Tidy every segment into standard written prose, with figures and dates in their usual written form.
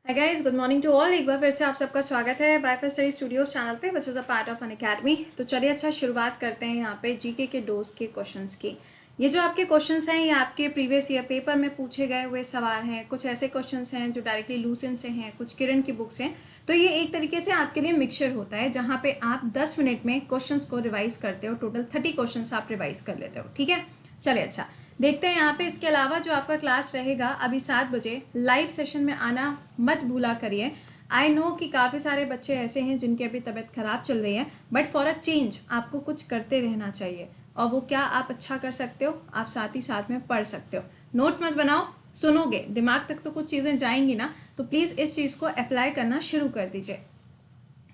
Hi guys, good morning to all. एक बार फिर से आप सबका स्वागत है बाय स्टडी स्टूडियोज चैनल पे, which is a part of an academy. तो चलिए अच्छा शुरुआत करते हैं यहाँ पे जीके के डोज के क्वेश्चंस की। ये जो आपके क्वेश्चंस हैं ये आपके प्रीवियस ईयर पेपर में पूछे गए हुए सवाल हैं। कुछ ऐसे क्वेश्चंस हैं जो डायरेक्टली लूसेंट से हैं, कुछ किरण की बुक से। तो ये एक तरीके से आपके लिए मिक्सचर होता है जहाँ पे आप 10 मिनट में क्वेश्चन को रिवाइज करते हो। टोटल 30 क्वेश्चन आप रिवाइज कर लेते हो, ठीक है। चलिए अच्छा देखते हैं यहाँ पे। इसके अलावा जो आपका क्लास रहेगा अभी 7 बजे, लाइव सेशन में आना मत भूला करिए। आई नो कि काफ़ी सारे बच्चे ऐसे हैं जिनकी अभी तबीयत खराब चल रही है, बट फॉर अ चेंज आपको कुछ करते रहना चाहिए। और वो क्या आप अच्छा कर सकते हो, आप साथ ही साथ में पढ़ सकते हो। नोट्स मत बनाओ, सुनोगे, दिमाग तक तो कुछ चीज़ें जाएंगी ना, तो प्लीज़ इस चीज़ को अप्लाई करना शुरू कर दीजिए।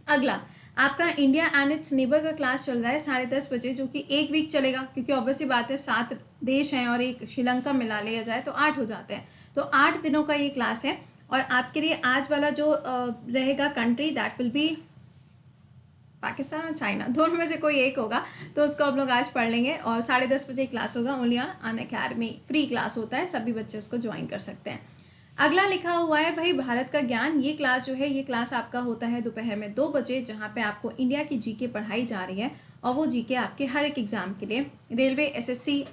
अगला आपका इंडिया एंड इट्स नेबर का क्लास चल रहा है 10:30 बजे, जो कि एक वीक चलेगा, क्योंकि ऑब्वियसली बात है 7 देश हैं और एक श्रीलंका मिला लिया जाए तो 8 हो जाते हैं। तो 8 दिनों का ये क्लास है। और आपके लिए आज वाला जो रहेगा country, that will be Pakistan और चाइना, दोनों में से कोई एक होगा। तो उसको हम लोग आज पढ़ लेंगे। और 10:30 बजे क्लास होगा, only on Unacademy, free class होता है, सभी बच्चे इसको ज्वाइन कर सकते हैं। अगला लिखा हुआ है भाई भारत का ज्ञान। ये क्लास जो है, ये क्लास आपका होता है दोपहर में 2 बजे, जहाँ पे आपको इंडिया की जीके पढ़ाई जा रही है। और वो जीके आपके हर एक एग्जाम के लिए, रेलवे, एसएससी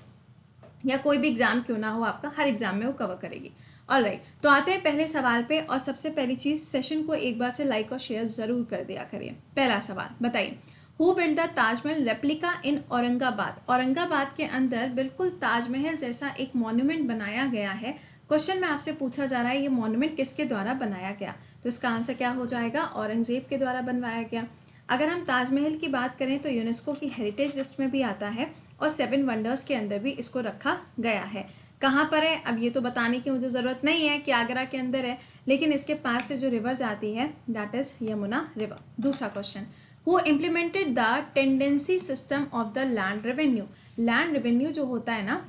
या कोई भी एग्जाम क्यों ना हो, आपका हर एग्जाम में वो कवर करेगी। ऑलराइट, तो आते हैं पहले सवाल पे। और सबसे पहली चीज, सेशन को एक बार से लाइक और शेयर जरूर कर दिया करिए। पहला सवाल बताइए, who build the Taj Mahal replica in Aurangabad. Aurangabad के अंदर बिल्कुल ताजमहल जैसा एक मॉन्यूमेंट बनाया गया है। क्वेश्चन में आपसे पूछा जा रहा है ये मॉन्यूमेंट किसके द्वारा बनाया गया, तो इसका आंसर क्या हो जाएगा, औरंगजेब के द्वारा बनवाया गया। अगर हम ताजमहल की बात करें तो यूनेस्को की हेरिटेज लिस्ट में भी आता है और 7 वंडर्स के अंदर भी इसको रखा गया है। कहाँ पर है, अब ये तो बताने की मुझे ज़रूरत नहीं है कि आगरा के अंदर है, लेकिन इसके पास से जो रिवर जाती है दैट इज़ यमुना रिवर। दूसरा question, who implemented the tendency system of the land revenue. Land revenue जो होता है ना,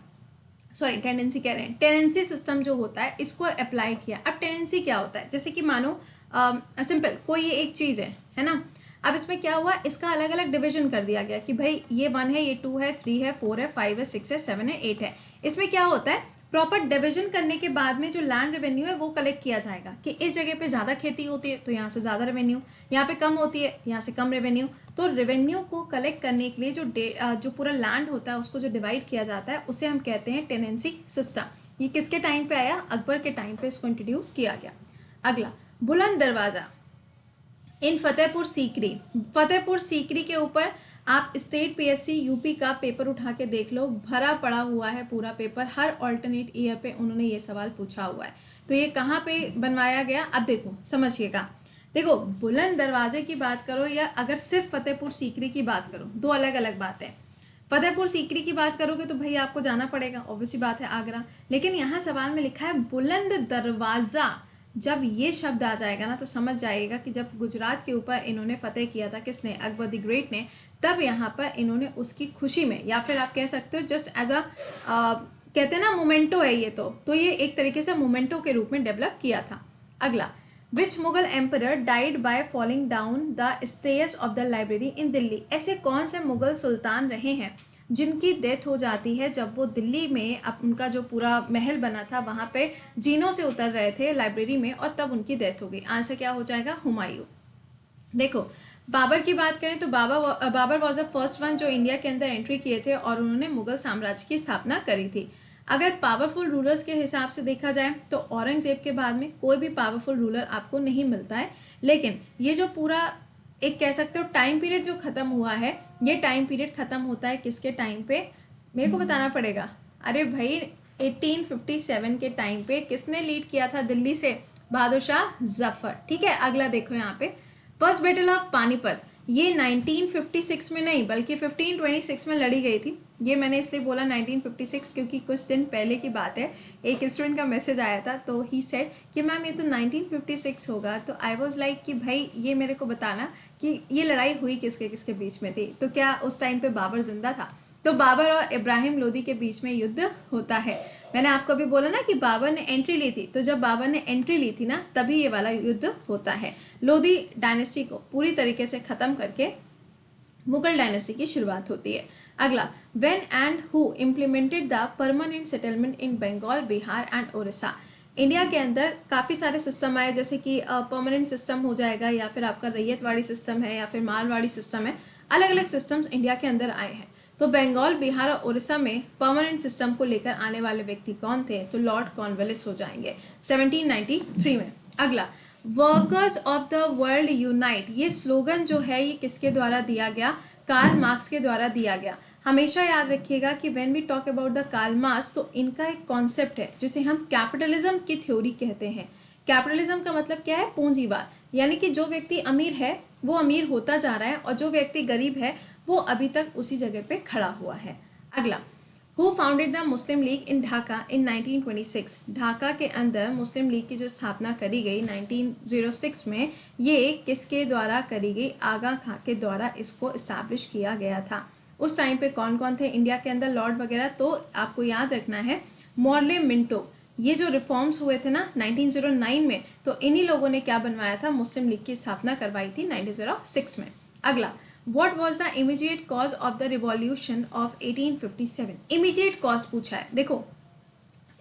सॉरी टेंडेंसी कह रहे हैं, टेनेंसी सिस्टम जो होता है इसको अप्लाई किया। अब टेनेंसी क्या होता है, जैसे कि मानो सिंपल कोई ये एक चीज़ है ना। अब इसमें क्या हुआ, इसका अलग अलग डिवीजन कर दिया गया कि भाई ये 1 है, ये 2 है, 3 है, 4 है, 5 है, 6 है, 7 है, 8 है। इसमें क्या होता है, प्रॉपर डिवीजन करने के बाद में जो लैंड रेवेन्यू है वो कलेक्ट किया जाएगा कि इस जगह पे ज़्यादा खेती होती है तो यहाँ से ज़्यादा रेवेन्यू, यहाँ पे कम होती है यहाँ से कम रेवेन्यू। तो रेवेन्यू को कलेक्ट करने के लिए जो पूरा लैंड होता है उसको जो डिवाइड किया जाता है उसे हम कहते हैं टेनेंसी सिस्टम। ये किसके टाइम पे आया, अकबर के टाइम पे इसको इंट्रोड्यूस किया गया। अगला, बुलंद दरवाज़ा इन फतेहपुर सीकरी। फतेहपुर सीकरी के ऊपर आप स्टेट पीएससी यूपी का पेपर उठा के देख लो, भरा पड़ा हुआ है पूरा पेपर। हर ऑल्टरनेट ईयर पे उन्होंने ये सवाल पूछा हुआ है। तो ये कहाँ पे बनवाया गया, अब देखो समझिएगा। देखो, बुलंद दरवाजे की बात करो या अगर सिर्फ फतेहपुर सीकरी की बात करो, दो अलग अलग बातें। फतेहपुर सीकरी की बात करोगे तो भाई आपको जाना पड़ेगा, ऑब्वियसली बात है, आगरा। लेकिन यहाँ सवाल में लिखा है बुलंद दरवाज़ा। जब ये शब्द आ जाएगा ना तो समझ जाएगा कि जब गुजरात के ऊपर इन्होंने फतेह किया था, किसने, अकबर द ग्रेट ने, तब यहाँ पर इन्होंने उसकी खुशी में, या फिर आप कह सकते हो जस्ट एज अ कहते हैं ना मोमेंटो है ये, तो ये एक तरीके से मोमेंटो के रूप में डेवलप किया था। अगला, which Mughal emperor died by falling down the stairs of the library in Delhi. ऐसे कौन से मुगल सुल्तान रहे हैं जिनकी डेथ हो जाती है जब वो दिल्ली में उनका जो पूरा महल बना था वहाँ पे जीनों से उतर रहे थे लाइब्रेरी में, और तब उनकी डेथ हो गई। आंसर क्या हो जाएगा, हुमायूं। देखो, बाबर की बात करें तो Babur was the first one जो इंडिया के अंदर एंट्री किए थे और उन्होंने मुगल साम्राज्य की स्थापना करी थी। अगर पावरफुल रूलर्स के हिसाब से देखा जाए तो औरंगजेब के बाद में कोई भी पावरफुल रूलर आपको नहीं मिलता है। लेकिन ये जो पूरा एक कह सकते हो टाइम पीरियड जो ख़त्म हुआ है, ये टाइम पीरियड ख़त्म होता है किसके टाइम पे, मेरे को बताना पड़ेगा। अरे भाई 1857 के टाइम पे किसने लीड किया था दिल्ली से, बहादुर शाह जफर। ठीक है, अगला देखो यहाँ पे, फर्स्ट बैटल ऑफ पानीपत, ये 1956 में नहीं बल्कि 1526 में लड़ी गई थी। ये मैंने इसलिए बोला 1956 क्योंकि कुछ दिन पहले की बात है, एक स्टूडेंट का मैसेज आया था तो ही सेड कि मैम ये तो 1956 होगा। तो आई वाज लाइक कि भाई ये मेरे को बताना कि ये लड़ाई हुई किसके किसके बीच में थी। तो क्या उस टाइम पे बाबर जिंदा था, तो बाबर और इब्राहिम लोदी के बीच में युद्ध होता है। मैंने आपको अभी बोला ना कि बाबर ने एंट्री ली थी, तो जब बाबर ने एंट्री ली थी ना तभी ये वाला युद्ध होता है। लोधी डायनेस्टी को पूरी तरीके से खत्म करके मुगल डायनेस्टी की शुरुआत होती है। अगला, when and who implemented the permanent settlement in Bengal, Bihar and Odisha. India के अंदर काफ़ी सारे सिस्टम आए, जैसे कि परमानेंट सिस्टम हो जाएगा, या फिर आपका रैयतवाड़ी सिस्टम है, या फिर मालवाड़ी सिस्टम है। अलग अलग सिस्टम्स इंडिया के अंदर आए हैं। तो बंगाल, बिहार और उड़ीसा में परमानेंट सिस्टम को लेकर आने वाले व्यक्ति कौन थे? तो लॉर्ड कॉर्नवालिस हो जाएंगे 1793 में। अगला, workers of the world unite, ये स्लोगन जो है ये किसके द्वारा दिया गया? कार्ल मार्क्स के द्वारा दिया गया। हमेशा याद रखिएगा कि when we talk about the Karl Marx, तो इनका एक कॉन्सेप्ट है जिसे हम कैपिटलिज्म की थ्योरी कहते हैं। कैपिटलिज्म का मतलब क्या है? पूंजीवाद, यानी कि जो व्यक्ति अमीर है वो अमीर होता जा रहा है और जो व्यक्ति गरीब है वो अभी तक उसी जगह पे खड़ा हुआ है। अगला, who founded the Muslim League in Dhaka in 1926, Dhaka के अंदर मुस्लिम लीग की जो स्थापना करी गई 1906 में, ये किसके द्वारा करी गई? आगा खां के द्वारा इसको इस्टेब्लिश किया गया था। उस टाइम पे कौन कौन थे इंडिया के अंदर लॉर्ड वगैरह? तो आपको याद रखना है मॉर्ले मिंटो, ये जो रिफॉर्म्स हुए थे ना 1909 में, तो इन्हीं लोगों ने क्या बनवाया था? मुस्लिम लीग की स्थापना करवाई थी 1906 में। अगला, What was the immediate cause of the revolution of 1857? Immediate cause पूछा है। देखो,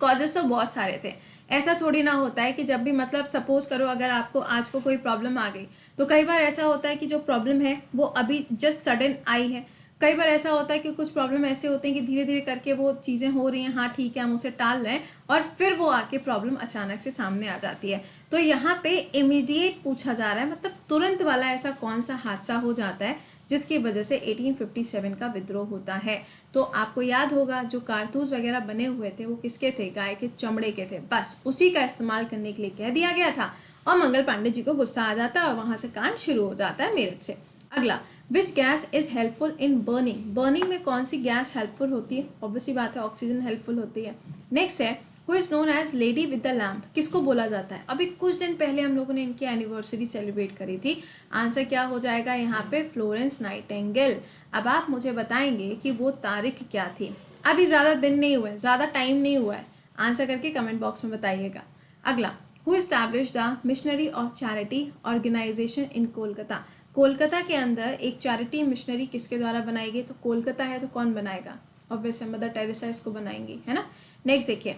कॉजेस तो बहुत सारे थे, ऐसा थोड़ी ना होता है कि जब भी मतलब सपोज करो अगर आपको आज को कोई प्रॉब्लम आ गई, तो कई बार ऐसा होता है कि जो प्रॉब्लम है वो अभी जस्ट सडन आई है। कई बार ऐसा होता है कि कुछ प्रॉब्लम ऐसे होते हैं कि धीरे धीरे करके वो चीज़ें हो रही हैं, हाँ ठीक है हम उसे टाल रहे हैं, और फिर वो आके प्रॉब्लम अचानक से सामने आ जाती है। तो यहाँ पे इमीडिएट पूछा जा रहा है, मतलब तुरंत वाला ऐसा कौन सा हादसा हो जाता है जिसकी वजह से 1857 का विद्रोह होता है। तो आपको याद होगा जो कारतूस वगैरह बने हुए थे वो किसके थे? गाय के चमड़े के थे। बस उसी का इस्तेमाल करने के लिए कह दिया गया था और मंगल पांडे जी को गुस्सा आ जाता है और वहां से कांड शुरू हो जाता है मेरठ से। अगला, which gas is helpful in burning, burning में कौन सी गैस हेल्पफुल होती है? ऑब्वियसली बात है ऑक्सीजन हेल्पफुल होती है। नेक्स्ट है who is known as lady with the lamp, किसको बोला जाता है? अभी कुछ दिन पहले हम लोगों ने इनकी एनिवर्सरी सेलिब्रेट करी थी। आंसर क्या हो जाएगा यहाँ पे? Florence Nightingale. अब आप मुझे बताएंगे कि वो तारीख क्या थी। अभी ज़्यादा दिन नहीं हुए, ज़्यादा टाइम नहीं हुआ है, आंसर करके कमेंट बॉक्स में बताइएगा। अगला, who establish the missionary of charity organisation in Kolkata, Kolkata के अंदर एक चैरिटी मिशनरी किसके द्वारा बनाई गई? तो कोलकाता है तो कौन बनाएगा? ऑब्वियसली मदर टेरेसा इसको बनाएंगी, है ना। नेक्स्ट देखिए,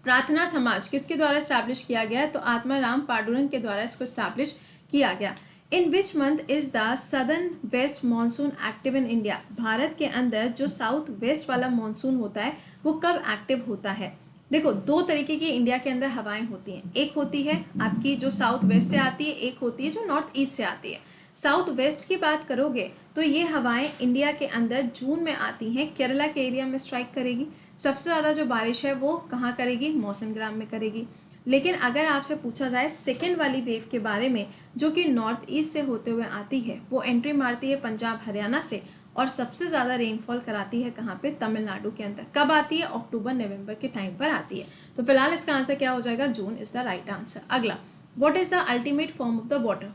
प्रार्थना समाज किसके द्वारा स्टैब्लिश किया गया? तो आत्माराम पांडुरंग के द्वारा इसको स्टैब्लिश किया गया। In which month is the southern west monsoon active in India, Bharat के अंदर जो साउथ वेस्ट वाला मानसून होता है वो कब एक्टिव होता है? देखो, दो तरीके की इंडिया के अंदर हवाएं होती हैं, एक होती है आपकी जो साउथ वेस्ट से आती है, एक होती है जो नॉर्थ ईस्ट से आती है। साउथ वेस्ट की बात करोगे तो ये हवाएं इंडिया के अंदर जून में आती हैं, केरला के एरिया में स्ट्राइक करेगी। सबसे ज़्यादा जो बारिश है वो कहाँ करेगी? मौसम ग्राम में करेगी। लेकिन अगर आपसे पूछा जाए सेकेंड वाली वेव के बारे में जो कि नॉर्थ ईस्ट से होते हुए आती है, वो एंट्री मारती है पंजाब हरियाणा से और सबसे ज़्यादा रेनफॉल कराती है कहाँ पे? तमिलनाडु के अंदर। कब आती है? अक्टूबर नवंबर के टाइम पर आती है। तो फिलहाल इसका आंसर क्या हो जाएगा? June is the right answer. अगला, what is the ultimate form of the water,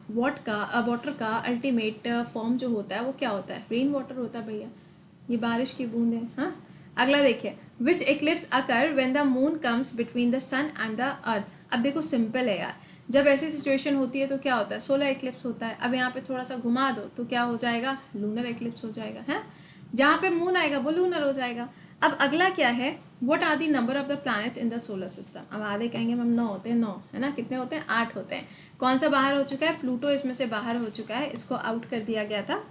water का अल्टीमेट फॉर्म जो होता है वो क्या होता है? रेन वाटर होता है भैया, ये बारिश की बूंद है। हाँ, अगला देखिए, which eclipse occur when the moon comes between the sun and the earth. अब देखो सिंपल है यार, जब ऐसी सिचुएशन होती है तो क्या होता है? सोलर एक्लिप्स होता है। अब यहाँ पे थोड़ा सा घुमा दो तो क्या हो जाएगा? लूनर एक्लिप्स हो जाएगा, है। जहाँ पे मून आएगा वो लूनर हो जाएगा। अब अगला क्या है? What are the number of the planets in the solar system. अब आधे कहेंगे हम 9 होते हैं, 9 है ना। कितने होते हैं? 8 होते हैं। कौन सा बाहर हो चुका है? प्लूटो इसमें से बाहर हो चुका है, इसको आउट कर दिया गया था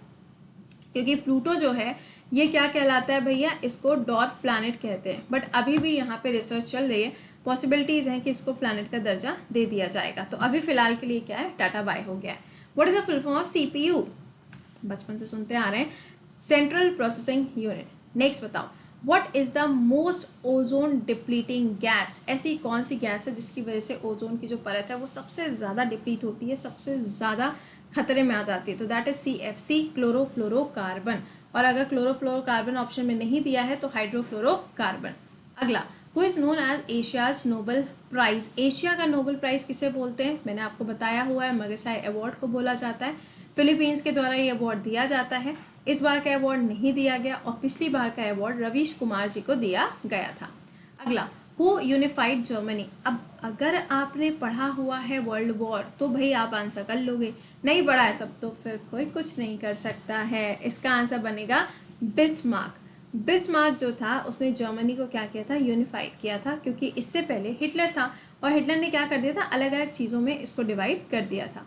क्योंकि प्लूटो जो है ये क्या कहलाता है भैया? इसको डॉर्फ प्लैनेट कहते हैं। बट अभी भी यहाँ पे रिसर्च चल रही है, पॉसिबिलिटीज़ हैं कि इसको प्लैनेट का दर्जा दे दिया जाएगा। तो अभी फिलहाल के लिए क्या है? टाटा बाय हो गया है। What is the full form of CPU? बचपन से सुनते आ रहे हैं, सेंट्रल प्रोसेसिंग यूनिट। नेक्स्ट बताओ, what is the most ozone depleting gas, ऐसी कौन सी गैस है जिसकी वजह से ओजोन की जो परत है वो सबसे ज़्यादा डिप्लीट होती है, सबसे ज़्यादा खतरे में आ जाती है? तो दैट इज CFC, क्लोरोफ्लोरोकार्बन। और अगर क्लोरोफ्लोरोकार्बन ऑप्शन में नहीं दिया है तो हाइड्रोफ्लोरोकार्बन। अगला, who is known as Asia's Nobel prize, Asia का नोबेल प्राइज किसे बोलते हैं? मैंने आपको बताया हुआ है, मगसाई अवार्ड को बोला जाता है। फिलीपींस के द्वारा ये अवार्ड दिया जाता है। इस बार का अवार्ड नहीं दिया गया और पिछली बार का अवार्ड रवीश कुमार जी को दिया गया था। अगला, हु यूनिफाइड जर्मनी। अब अगर आपने पढ़ा हुआ है वर्ल्ड वॉर तो भाई आप आंसर कर लोगे, नहीं पढ़ा है तब तो फिर कोई कुछ नहीं कर सकता है। इसका आंसर बनेगा बिस्मार्क। बिस्मार्क जो था उसने जर्मनी को क्या किया था, यूनिफाइड किया था, क्योंकि इससे पहले हिटलर था और हिटलर ने क्या कर दिया था, अलग अलग चीज़ों में इसको डिवाइड कर दिया था।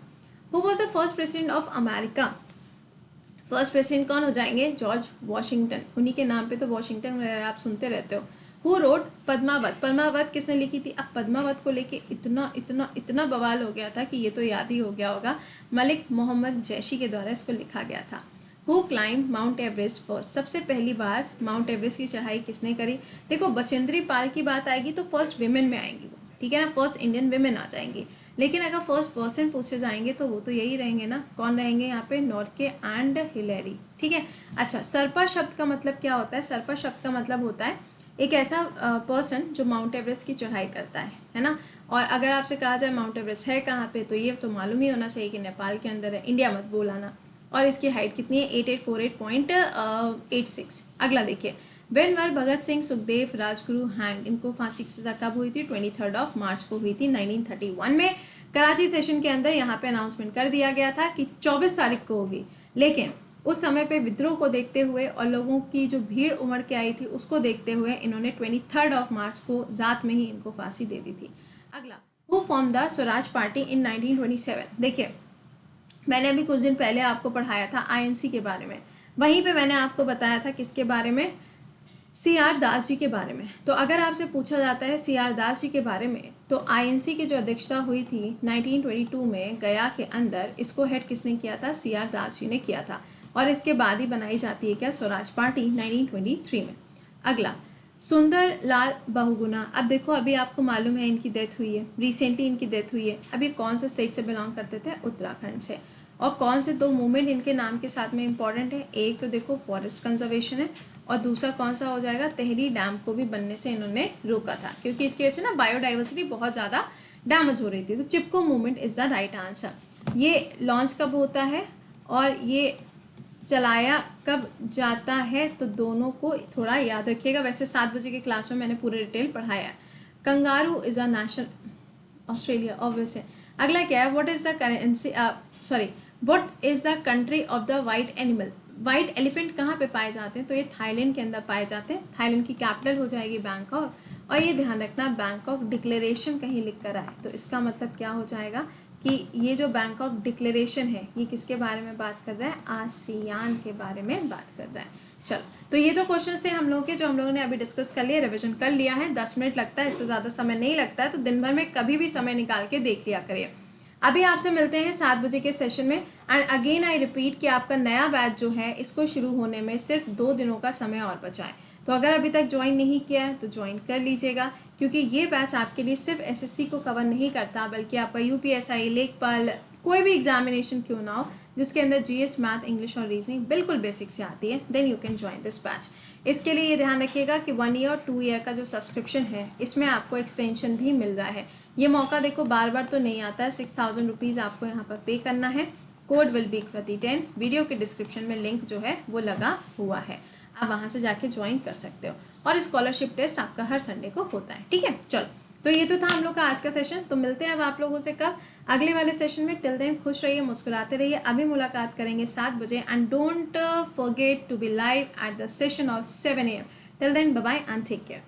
Who was the first president of America? First president कौन हो जाएंगे, जॉर्ज वॉशिंगटन। उन्हीं के नाम पे तो वॉशिंगटन वगैरह आप सुनते रहते हो। Who wrote Padmaavat? पद्मावत किसने लिखी थी? अब पद्मावत को लेके इतना इतना इतना बवाल हो गया था कि ये तो याद ही हो गया होगा, मलिक मोहम्मद जैशी के द्वारा इसको लिखा गया था। Who climb mount Everest first? सबसे पहली बार माउंट एवरेस्ट की चढ़ाई किसने करी? देखो बचेंद्री पाल की बात आएगी तो फर्स्ट विमेन में आएंगी वो, ठीक है ना, फर्स्ट इंडियन विमेन आ जाएंगी। लेकिन अगर फर्स्ट पर्सन पूछे जाएंगे तो वो तो यही रहेंगे ना, कौन रहेंगे यहाँ पे, नॉर्के एंड हिलेरी, ठीक है। अच्छा, सरपा शब्द का मतलब क्या होता है? सरपा शब्द का मतलब होता है एक ऐसा पर्सन जो माउंट एवरेस्ट की चढ़ाई करता है ना। और अगर आपसे कहा जाए माउंट एवरेस्ट है कहाँ पे, तो ये तो मालूम ही होना चाहिए कि नेपाल के अंदर है, इंडिया मत बोलाना। और इसकी हाइट कितनी है, 8848.86। अगला देखिए, when were Bhagat Singh Sukhdev Rajguru hang? इनको फांसी की सजा कब हुई थी? 23 मार्च को हुई थी 1931 में। कराची सेशन के अंदर यहाँ पे अनाउंसमेंट कर दिया गया था कि 24 तारीख को होगी, लेकिन उस समय पे विद्रोह को देखते हुए और लोगों की जो भीड़ उमड़ के आई थी उसको देखते हुए इन्होंने 23 मार्च को रात में ही इनको फांसी दे दी थी। अगला, who form the Swaraj party इन 1927? देखिए मैंने अभी कुछ दिन पहले आपको पढ़ाया था आईएनसी के बारे में, वहीं पे मैंने आपको बताया था किसके बारे में, सीआर दास जी के बारे में। तो अगर आपसे पूछा जाता है सीआर दास जी के बारे में, तो आईएनसी की जो अध्यक्षता हुई थी 1922 में गया के अंदर, इसको हेड किसने किया था? सीआर दास जी ने किया था। और इसके बाद ही बनाई जाती है क्या, स्वराज पार्टी 1923 में। अगला, सुंदर लाल बहुगुणा। अब देखो अभी आपको मालूम है इनकी डेथ हुई है, रिसेंटली इनकी डेथ हुई है। अभी कौन से स्टेट से बिलोंग करते थे? उत्तराखंड से। और कौन से दो मूवमेंट इनके नाम के साथ में इंपॉर्टेंट है? एक तो देखो फॉरेस्ट कंजर्वेशन है, और दूसरा कौन सा हो जाएगा, तहरी डैम को भी बनने से इन्होंने रोका था, क्योंकि इसकी वजह से ना बायोडाइवर्सिटी बहुत ज़्यादा डैमेज हो रही थी। तो Chipko movement is the right answer. ये लॉन्च कब होता है और ये चलाया कब जाता है, तो दोनों को थोड़ा याद रखिएगा। वैसे 7 बजे के क्लास में मैंने पूरे डिटेल पढ़ाया है। Kangaroo is a national, Australia obvious है। अगला क्या है, what is the currency, what is the country of the white animal? White elephant कहाँ पे पाए जाते हैं? तो ये थाईलैंड के अंदर पाए जाते हैं। थाईलैंड की कैपिटल हो जाएगी बैंकॉक। और ये ध्यान रखना, बैंकॉक डिक्लेरेशन कहीं लिख कर आए तो इसका मतलब क्या हो जाएगा कि ये जो बैंकॉक डिक्लेरेशन है ये किसके बारे में बात कर रहा है? आसियान के बारे में बात कर रहा है। चलो, तो ये तो क्वेश्चन थे हम लोगों के जो हम लोगों ने अभी डिस्कस कर लिए, रिविजन कर लिया है। 10 मिनट लगता है, इससे ज़्यादा समय नहीं लगता है, तो दिन भर में कभी भी समय निकाल के देख लिया करिए। अभी आपसे मिलते हैं 7 बजे के सेशन में। एंड अगेन आई रिपीट कि आपका नया बैच जो है इसको शुरू होने में सिर्फ 2 दिनों का समय और बचा है। तो अगर अभी तक ज्वाइन नहीं किया है तो ज्वाइन कर लीजिएगा, क्योंकि ये बैच आपके लिए सिर्फ एसएससी को कवर नहीं करता, बल्कि आपका यूपीएसआई, लेखपाल, कोई भी एग्जामिनेशन क्यों ना हो जिसके अंदर जीएस, मैथ, इंग्लिश और रीजनिंग बिल्कुल बेसिक से आती है, then you can join this batch. इसके लिए ये ध्यान रखिएगा कि 1 ईयर 2 ईयर का जो सब्सक्रिप्शन है इसमें आपको एक्सटेंशन भी मिल रहा है। ये मौका देखो बार बार तो नहीं आता है। 6000 रुपीज़ आपको यहाँ पर पे करना है। कोड विल बी कृति10। वीडियो के डिस्क्रिप्शन में लिंक जो है वो लगा हुआ है, आप वहाँ से जाके ज्वाइन कर सकते हो। और स्कॉलरशिप टेस्ट आपका हर संडे को होता है, ठीक है। चलो, तो ये तो था हम लोग का आज का सेशन। तो मिलते हैं अब आप लोगों से कब, अगले वाले सेशन में। टिल देन खुश रहिए, मुस्कुराते रहिए। अभी मुलाकात करेंगे 7 बजे। And don't forget to be live at the session of 7 AM। Till then bye bye and take care.